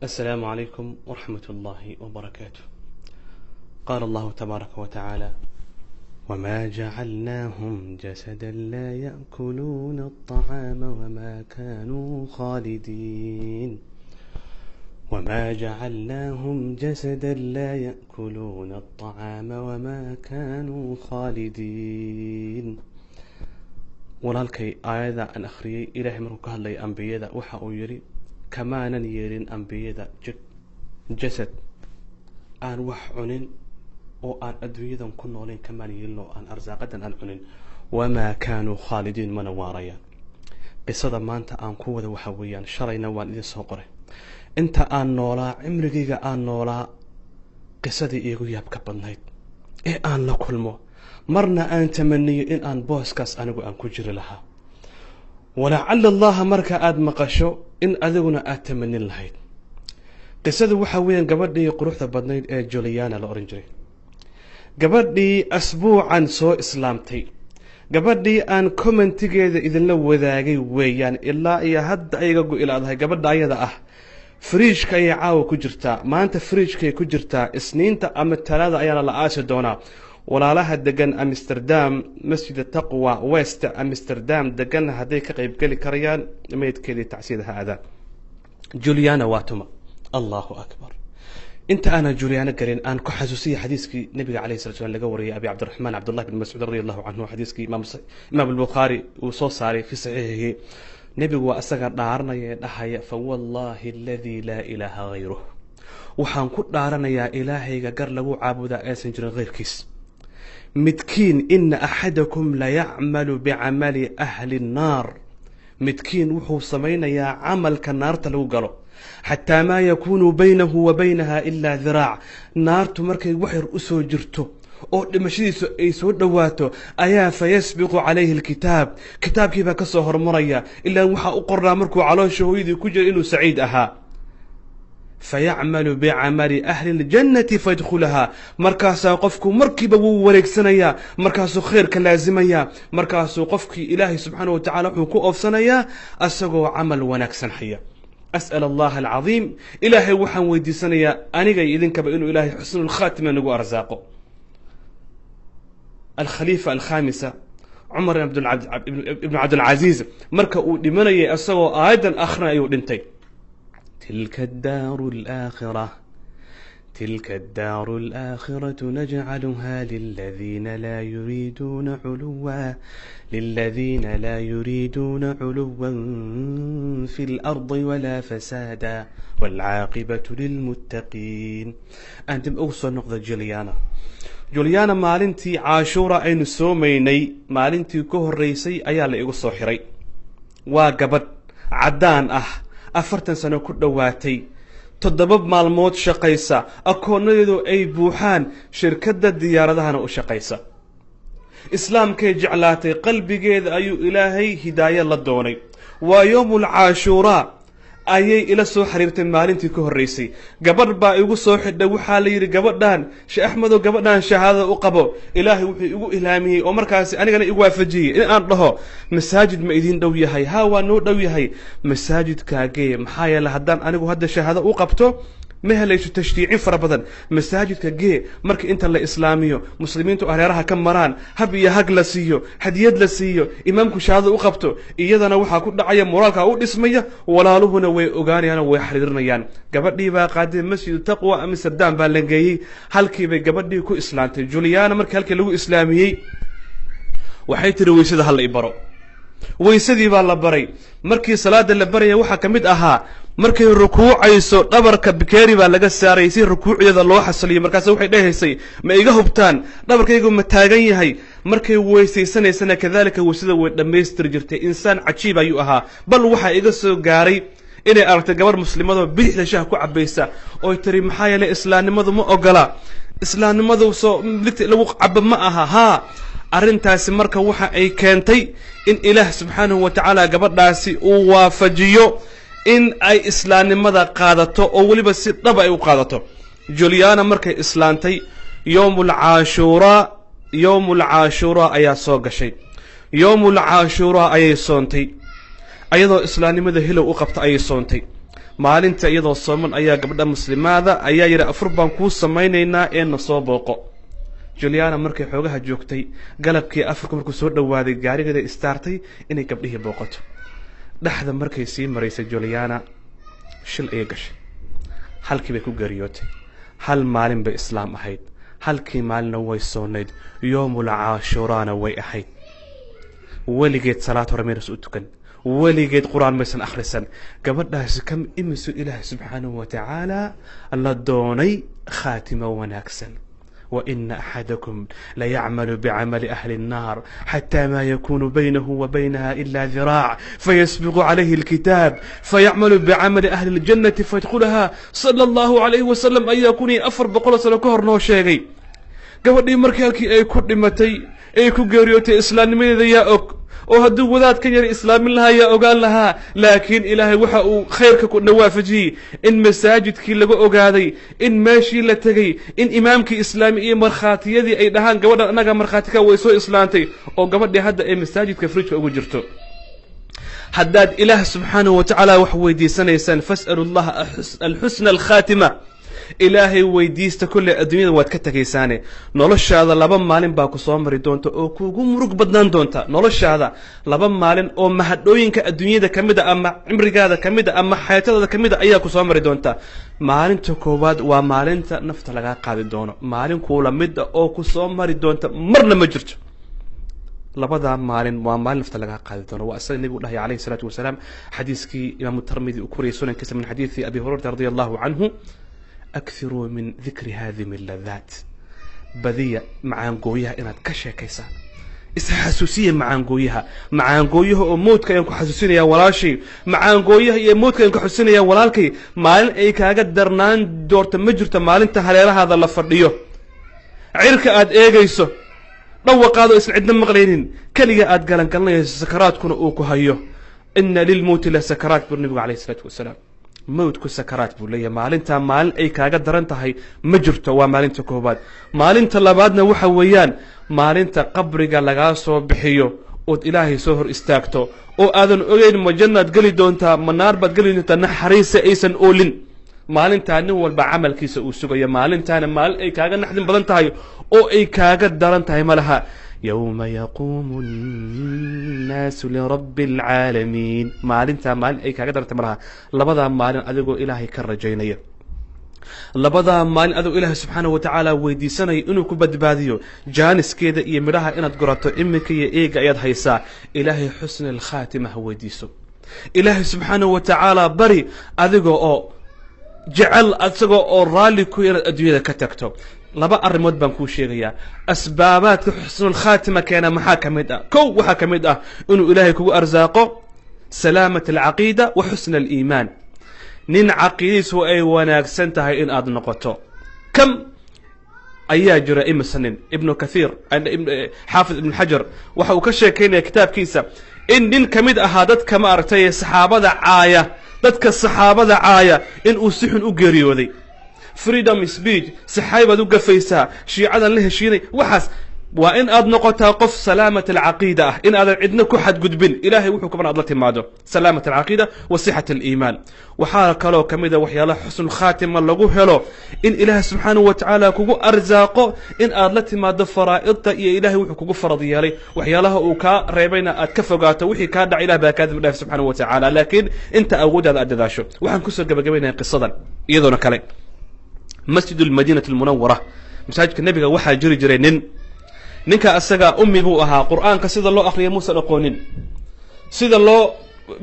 السلام عليكم ورحمة الله وبركاته. قال الله تبارك وتعالى: وما جعلناهم جسدا لا يأكلون الطعام وما كانوا خالدين. وما جعلناهم جسدا لا يأكلون الطعام وما كانوا خالدين. walaalkay aayada aan akhriyay ilaahay markuu ka hadlayay ambiyada waxa uu yiri kamaanan yeelin ambiyada jasad aan wax cunin oo aan adduunyadan ku nooleen kamaan yeelin oo aan arsaaqadan aan cunin wama kaanu khalidin mana waarayaan. qisada maanta aan ku wada waxa weeyaan shalayna waan idin soo qoray inta aan noolaa cimrigayga aan noolaa qisadii iigu yaabka badnayd ee aan la kulmo marna aan tamaniyo in aan booskaas anigu aan ku jiri lahaa walacalla allaha marka aad maqasho in adiguna aad tamanin lahayd. qisadu waxa weeyaan gabadhii quruxda badnayd ee Juliana la oran jiray, gabadhii asbuucan soo islaamtay, gabadhii aan commentigeeda idinla wadaagay weeyaan ilaa iyo hadda ayaga go'ilaadahay. gabadha ayada ah fridge-ka ay caawa ku jirtaa, maanta fridge-kay ku jirtaa, isniinta ama talaada ayaana la aasi doonaa. walaalaha degan Amsterdam, masjid taqwa west Amsterdam degan haday ka qayb gali karayaan meedkeedii tacsiidaha aada. Juliana waatuma Allahu akbar. inta ana Juliana galin aan ku xasuusiyo xadiiskii nabiga kaleey sallallahu alayhi laga wariyay Abi Abdurrahman Abdullah ibn Mas'ud radiyallahu anhu, xadiiskii Imam al-Bukhari uu soo saaray fi sahihihi. nabigu waa asaga dhaaranaya dhahaya fa wallahi alladhi la ilaha ghayruhu, waxaan ku dhaaranayaa ilaahayga gar lagu caabudaa aysan jirin ghayrkiis. midkiin ina axadakum la yacmalu bicamali ahli الnaar, midkiin wuxuu samaynayaa camalka naarta lagu galo xataa maa yakunu baynahu wa baynaha ilaa diraac. naartu markay wax yar u soo jirto oo dhimashadiisu ay soo dhawaato ayaa fayasbiqu calayhi alkitaab, kitaabkii baa ka soo hormaraya ilaa waxaa u qornaa markuu caloosha hooyadii ku jira inuu saciid ahaa. فيعمل بعمل أهل الجنة فيدخلها، مركاسا قفكو مركبا ووريكسنيا، مركاسو خير كلازميا، مركاسو قفكي إلهي سبحانه وتعالى حكو أفسنيا أسقو عمل ونكسن حيا. أسأل الله العظيم إلهي وحن ويدي سنيا أنيقا إذنك بإنه إلهي حسن الخاتمة نقو أرزاقه. الخليفة الخامسة عمر بن عبد العزيز مركا لمني أسقو أيضا أخنا يودنتي. تلك الدار الآخرة نجعلها للذين لا يريدون علوا في الأرض ولا فسادا والعاقبة للمتقين. أنتم أوصل نقطة جوليانا مالنتي عاشورا أين سوميني مالنتي كهر ريسي أيال إيقصو حري وقبت عدان 40 sano ku dhawaatay, 7 maalmood shaqaysa, akoonadeedu ay buuxaan, shirkadda diyaaradahana u shaqaysa. islaamkay jeclaatay, qalbigeeda ayuu ilaahay hidaayad la doonay. waa yawmul caashura ayay ila soo xariirtay maalintii ka horeysay. gabadh baa igu soo xidhay, waxaa la yiri gabadhan Sheekh Axmedo gabadhan shahaado u qabo. ilaahay wuxuu igu ilhaamiyay oo markaas anigana igu waafajiyay in aan dhaho masaajid ma idin dhow yahay? ha waa noo dhow yahay. masaajidkaagee maxaa yeelay haddaan anigu hadda shahaado u qabto ma helayso tashriicin fara badan. masaajidka gee marka inta la islaamiyo muslimiintu hareeraha ka maraan, hab iyo hag la siiyo, hadiyad la siiyo, imaamku shahaado u qabto, iyadana waxaa ku dhacaya moraalka u dhismaya, walaaluhuna way ogaanayaan way xiriirinayaan. gabadhii baa qaaday masjid taqwa Amsterdam baa la geeyay, halkii bay gabadhii ku islaantay. Juliana markii halkii lagu islaamiyay waxay tiri weysada hal i baro. weysadii baa la baray. markii salaada la baraya waxa kamid ahaa markay rukuucayso dhabarka bikeeri baa laga saaray si rukuucdeeda loo xasiliyo. markaas waxay dhahaysay ma iga hubtaan dhabarkaygu ma taagan yahay? markay weysaysanaysan kadalika weysada way dhameystir jirtay. insaan cajiib ayuu ahaa. bal waxa iga soo gaaray inay aragtay gabar muslimada bidixda shaah ku cabaysa oo tiri maxaa yeelay islaamnimadu ma ogola, islaamnimadu soo ligta lagu cabo ma aha. ha arintaasi marka waxa ay keentay in ilaah subxaanahu wa ta'ala gabadhaasi uu waafajiyo in ay islaamnimada qaadato oo waliba si dhab ay u qaadato. Juliana markay islaantay yawmul caashura ayaa soo gashay. yawmul caashura ayay soontay ayadoo islaamnimada hilow u qabta ayay soontay. maalinta iyadoo sooman ayaa gabadha muslimaada ayaa yidhi afur baan kuu samaynaynaa ee na soo booqo. Juliana markay xoogaha joogtay galabkii afurka markuu soo dhawaaday gaarigeeda istaartay inay gabdhihii booqato. dhaxda markay sii maraysay Juliana shil ay gashay, halkii bay ku geeriyootay. hal maalin bay islaam ahayd, halkii maalina way soonayd, yoomul caashuraana way ahayd. weligeed salaad hore maynas u tukan, weligeed quraan maysan akhrisan. gabadhaasi kam imisu ilaahay subxaanahu watacaala la doonay khaatimo wanaagsan. وإن أحدكم ليعمل بعمل أهل النار حتى ما يكون بينه وبينها إلا ذراع فيسبق عليه الكتاب فيعمل بعمل أهل الجنة فيدخلها صلى الله عليه وسلم أن يكون أفر بقول صلى كهر نوشيغي قبل مركالكي أي كل متي أي كجريوتي إسلام من ذي أك oo hadduu wadaadkan yar islaamin lahaa yaa ogaan lahaa. laakiin ilaahay waxa uu khayrka ku dhawaafajiyey in masaajidkii laga ogaaday, in meeshii la tegay, in imaamkii islaami iyo markhaatiyadii ay dhahaan gabadhan annaga markhaati ka way soo islaantay oo gabadhii hadda ay masaajidka fridjka ugu jirto. haddaad ilaah subxaanahu watacaala wax weydiisanaysaan fas'alu llaha alxusna alkhaatima, ilaahay weydiista kulle adduunyada waad ka tagaysaane. noloshaada 2 maalin baa ku soo mari doonta oo kuugu murug badnaan doonta. noloshaada 2 maalin oo mahadhooyinka adduunyada ka mid a ama cimrigaada ka mid a ama xayatadaada ka mid a ayaa ku soo mari doonta. maalinta koowaad waa maalinta nafta lagaa qaadi doono, maalin kuula mid a oo ku soo mari doonta marna ma jirto. labada maalin waa maalin nafta lagaa qaadi doono. waa asaga nabigu dhahay calayhi salaatu wasalaam xadiiskii imaamu tirmidi uu koriyay sunankiisa min xadiisi abi hurayrata radia allahu canhu: أكثروا من ذكر هذه اللذات. بدية معانقويها إنها كشيكيسا إسحاسوسية معانقويها وموتك ينكو حسوسين يا ولاشي، معانقويها يا موتك ينكو حسوسين يا ولالكي. مالين أي كاقد درنان دورت مجرت مالين تهليلا هذا اللي فرديو عيرك آد إيغيسو روق هذا إسن عدنا مغلينين كليا آد قالن قالن سكرات كون أوكو هايو إن للموت لسكرات بالنبي عليه الصلاة والسلام. mawdku sakaraat buu leeyahay. maalintaa maalin ay kaaga daran tahay ma jirto, waa maalinta koobaad. maalinta labaadna waxa weeyaan maalinta qabriga lagaa soo bixiyo ood ilaahay soo hor istaagto oo aadan ogeyn ma jannaad geli doontaa ma naar baad geli doontaa, naxariisa aysan oolin. maalintaa nin walba camalkiisa uu sugayo. maalintaana maalin ay kaaga naxdin badan tahay oo ay kaaga daran tahay ma laha. يوم يقوم الناس لرب العالمين. maalintaa maalin ay kaaga darantay malaha. labadaa maalin adigoo ilaahay ka rajaynaya, labadaa maalin adigoo ilaahay subxaanahu watacaala weydiisanaya inuu ku badbaadiyo, jaaniskeeda iyo midhaha inaad gorato iminka iyo eega ayaad haysaa. ilaahay xusna alkhaatima ha weydiiso. ilaahay subxaanahu watacaala bari adigoo oo jecel, asagoo oo raalli ku inaad adduunyada ka tagto. laba arrimood baan kuu sheegayaa. asbaabaadka xusnul khaatima keena maxaa ka mid ah? kow waxaa ka mid ah inuu ilaahay kugu arsaaqo salaamat alcaqiida wa xusna aliimaan. nin caqiidadiisu ay wanaagsan tahay in aad noqoto. kam ayaa jira imisa nin. ibnu kathiir xaafid ibn xajar waxa uu ka sheekaynaya kitaabkiisa in nin ka mid ahaa dadka ma aragtay saxaabada caaya, dadka saxaabada caaya in uu si xun u geeriyooday. freedom speech saxaybaad u gafaysaa, shiicadan la heshiinay, waxaas waa in aad noqotaa qof salaamat alcaqiida ah, in aadan cidna ku xadgudbin. ilaahay wuxuu kaban aad la timaado salaamat alcaqiida wa sixat aliimaan. waxaa kaloo ka mid a waxyaalaha xusnul khaatima lagu helo in ilaahay subxaanahu watacaala kugu arsaaqo in aad la timaado faraa'idta iyo ilaahay wuxuu kugu farad yeelay. waxyaalaha uu kaa reebayna aad ka fogaato, wixii kaa dhaca ilah baa kaa dib dhaaf subxaanahu watacaala. laakiin inta awoodaada aad dadaasho. waxaan kusoo gabagabaynayaa qisadan iyadoona kale. masjid almadiinati almunawara, masaajidka nebiga waxaa jiri jiray ninka asaga ummi buu ahaa. qur'aanka sida loo akhriya muusan aqoonin, sida loo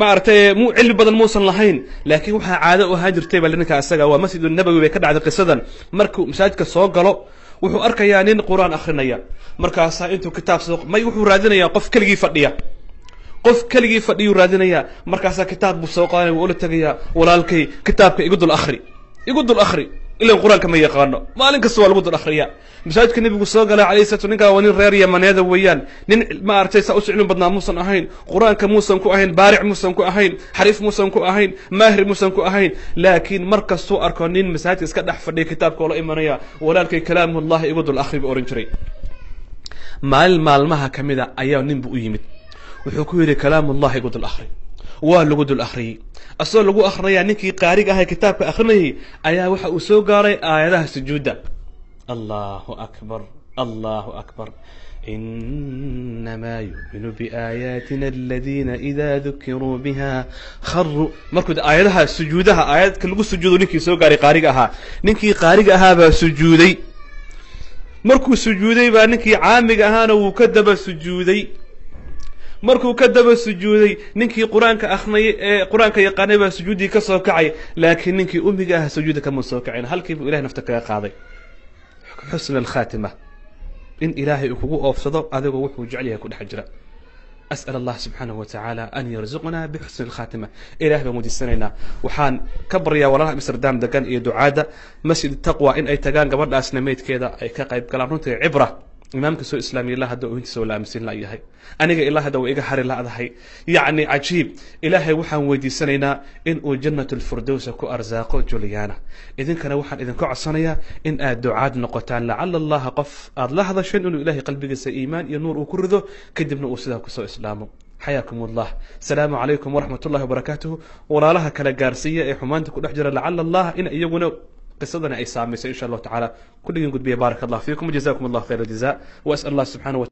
maaragtay cilmi badan muusan lahayn, laakiin waxaa caado u ahaan jirtay baa ninka asaga. waa masjid nabawi bay ka dhacday qisadan. markuu masaajidka soo galo wuxuu arkayaa nin qur'aan akhrinaya. markaasaa intuu kitaab soo wuxuu raadinayaa qof keligii fadhiya, qof keligii fadhiyuu raadinayaa. markaasaa kitaab buu soo qaadanaya, wuu ula tegayaa, walaalkay kitaabka igu dul akhri إلا القرآن كما يقارنه مالين كسوى الوضع الأخرية. مساجد كنبي قصوا قال عليه السلام نكا ونين رير يمن هذا ويان نين ما أرتي سأسعلون بدنا موسى أهين، قرآن كموسى كو أهين، بارع موسى كو أهين، حريف موسى كو أهين، ماهر موسى كو أهين. لكن مركز سوء أركانين مساجد إسكت أحفر لي كتاب كولا إيمانية ولكن كلام الله يوضع الأخري بأورنجري. مال مها كمدا أيام نين بقيمت وحكوا لي كلام الله يوضع الأخري waa lagu dul akhriyey asoo lagu akhrinayaa ninkii qaariga ahaa kitaabka akhrinayay ayaa waxa uu soo gaaray aayadaha sujuudda allahu akbar allahu akbar إنما يؤمن بآياتنا الذين إذا ذكروا بها خروا مركود آياتها سجودها آيات كل سجود نكي سو قارئها نكي قارئها بسجودي مركو سجودي با نكي عامق أهانا وكذب سجودي مركو كذب سجودي نكي قرآنك أخني قرآنك يقاني بسجودي كسوكعي لكن نكي أمك أها سجودك مسوكعين هل كيف إله نفتك يا قاضي حسن الخاتمة إن إلهي أكوكو أفسده أذيك وحو جعلها كل حجرة أسأل الله سبحانه وتعالى أن يرزقنا بحسن الخاتمة إله بمود السنة وحان كبر يا وراء مصر دام دقان إيه دعادة مسجد التقوى إن أي تقان قبل أسنميت كذا أي كقيب كلام نونتي عبرة إمامك سو إسلامي الله هذا وإنت سو لا مسين لا يهي أنا إله هذا وإيجا حري لا هذا يعني عجيب إلهي وحن ودي سنينا إن جنة الفردوس كو أرزاقه جوليانا إذن كان وحن إذن كو عصانيا إن الدعاء نقطان لعل الله قف الله هذا شيء إنه إلهي قلبي سي إيمان ينور وكرده كدبنا أوسده كسو إسلامه حياكم الله السلام عليكم ورحمة الله وبركاته ولا لها كلا جارسية حمانتك ونحجر لعل الله إن يجونا قصدنا أي سامي إن شاء الله تعالى كل يوم قد بيه بارك الله فيكم وجزاكم الله خير الجزاء وأسأل الله سبحانه وتعالى